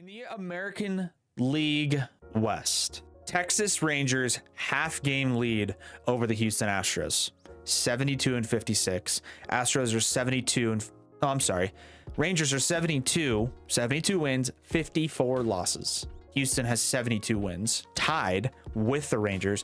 In the American League West, Texas Rangers half-game lead over the Houston Astros, 72-56. Astros are 72 and I'm sorry. Rangers are 72 wins, 54 losses. Houston has 72 wins, tied with the Rangers,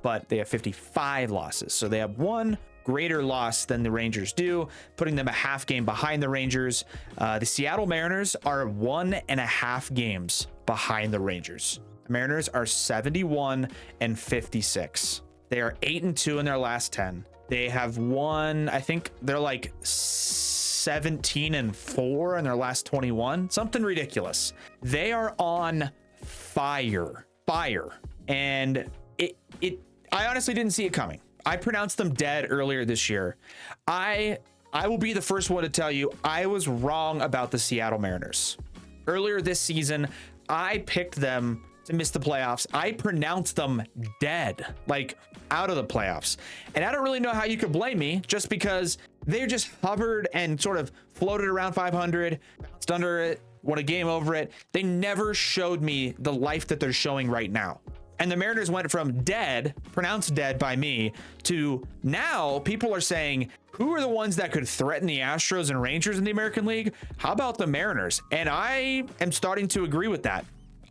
but they have 55 losses. So they have one greater loss than the Rangers do, putting them a half game behind the Rangers. The Seattle Mariners are 1.5 games behind the Rangers. The Mariners are 71-56. They are 8-2 in their last 10. They have won, I think they're like 17-4 in their last 21, something ridiculous. They are on fire, and I honestly didn't see it coming. I pronounced them dead earlier this year. I will be the first one to tell you I was wrong about the Seattle Mariners. Earlier this season, I picked them to miss the playoffs. I pronounced them dead, like out of the playoffs. And I don't really know how you could blame me, just because they just hovered and sort of floated around 500, bounced under it, won a game over it. They never showed me the life that they're showing right now. And the Mariners went from dead, pronounced dead by me, to now people are saying, who are the ones that could threaten the Astros and Rangers in the American League? How about the Mariners? And I am starting to agree with that.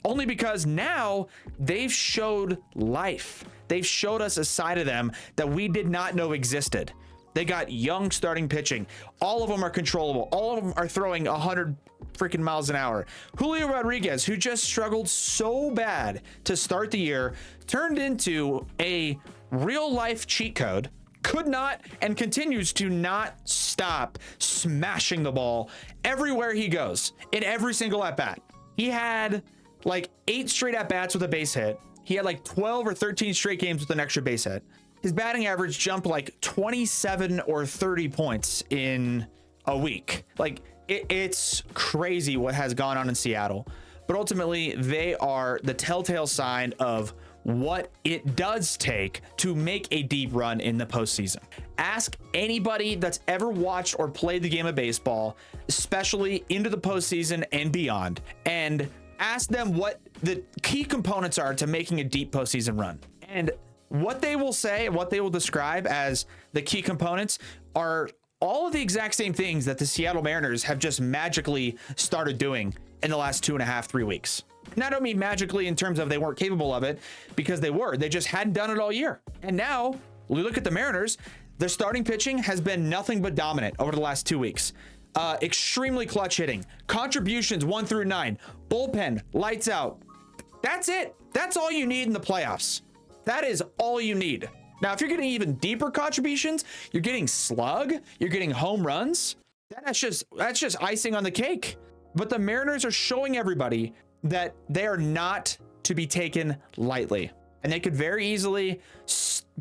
Only because now they've showed life. They've showed us a side of them that we did not know existed. They got young starting pitching. All of them are controllable. All of them are throwing 100 freaking miles an hour. Julio Rodriguez, who just struggled so bad to start the year, turned into a real life cheat code, could not and continues to not stop smashing the ball everywhere he goes in every single at bat. He had like 8 straight at bats with a base hit. He had like 12 or 13 straight games with an extra base hit. His batting average jumped like 27 or 30 points in a week. Like it's crazy what has gone on in Seattle. But ultimately, they are the telltale sign of what it does take to make a deep run in the postseason. Ask anybody that's ever watched or played the game of baseball, especially into the postseason and beyond, and ask them what the key components are to making a deep postseason run. And what they will say, what they will describe as the key components are all of the exact same things that the Seattle Mariners have just magically started doing in the last 2.5-3 weeks. And I don't mean magically in terms of they weren't capable of it, because they were. They just hadn't done it all year. And now we look at the Mariners, their starting pitching has been nothing but dominant over the last 2 weeks. Extremely clutch hitting, contributions 1 through 9, bullpen, lights out. That's it. That's all you need in the playoffs. That is all you need. Now, if you're getting even deeper contributions, you're getting slug, you're getting home runs, that's just icing on the cake. But the Mariners are showing everybody that they are not to be taken lightly. And they could very easily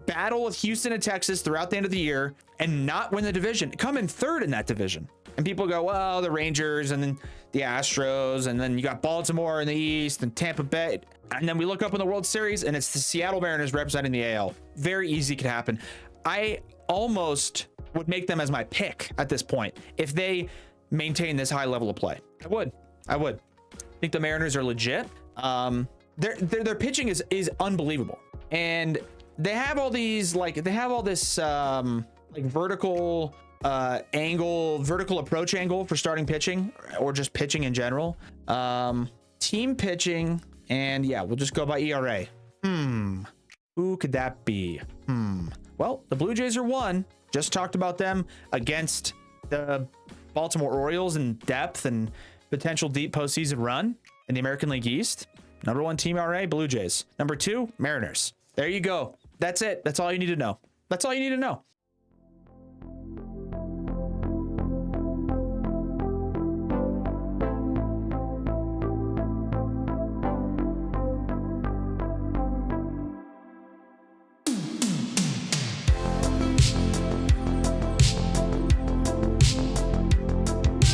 battle with Houston and Texas throughout the end of the year and not win the division, come in third in that division. And people go, well, the Rangers and then the Astros, and then you got Baltimore in the East and Tampa Bay. And then we look up in the World Series and it's the Seattle Mariners representing the AL. Very easy could happen. I almost would make them as my pick at this point if they maintain this high level of play. I would. I think the Mariners are legit. Their pitching is unbelievable. And they have all these, like, they have all this like vertical approach angle for starting pitching, or just pitching in general. Team pitching, and yeah, we'll just go by ERA. Who could that be? Well, the Blue Jays are 1. Just talked about them against the Baltimore Orioles in depth and potential deep postseason run in the American League East. Number 1 team ERA, Blue Jays. Number 2, Mariners. There you go. That's it. That's all you need to know. That's all you need to know.